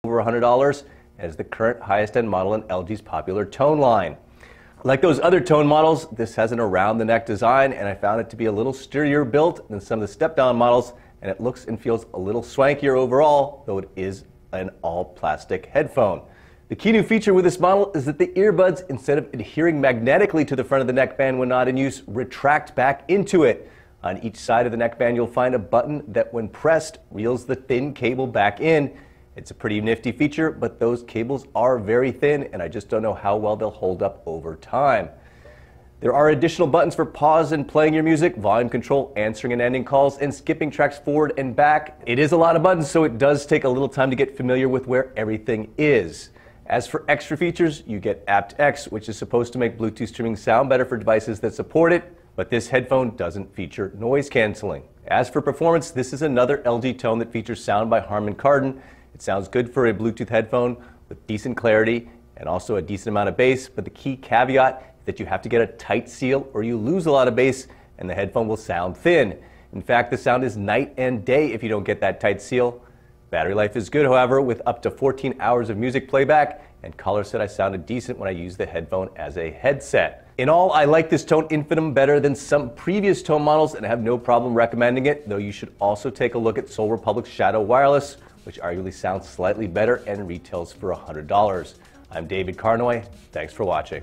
over $100 and is the current highest end model in LG's popular tone line. Like those other tone models, this has an around the neck design, and I found it to be a little sturdier built than some of the step down models, and it looks and feels a little swankier overall, though it is an all plastic headphone. The key new feature with this model is that the earbuds, instead of adhering magnetically to the front of the neckband when not in use, retract back into it. On each side of the neckband, you'll find a button that, when pressed, reels the thin cable back in. It's a pretty nifty feature, but those cables are very thin, and I just don't know how well they'll hold up over time. There are additional buttons for pause and playing your music, volume control, answering and ending calls, and skipping tracks forward and back. It is a lot of buttons, so it does take a little time to get familiar with where everything is. As for extra features, you get aptX, which is supposed to make Bluetooth streaming sound better for devices that support it, but this headphone doesn't feature noise canceling. As for performance, this is another LG tone that features sound by Harman Kardon. It sounds good for a Bluetooth headphone with decent clarity and also a decent amount of bass, but the key caveat is that you have to get a tight seal or you lose a lot of bass and the headphone will sound thin. In fact, the sound is night and day if you don't get that tight seal. Battery life is good, however, with up to 14 hours of music playback, and caller said I sounded decent when I used the headphone as a headset. In all, I like this tone Infinim better than some previous tone models and have no problem recommending it, though you should also take a look at Seoul Republic's Shadow Wireless, which arguably sounds slightly better and retails for $100. I'm David Carnoy. Thanks for watching.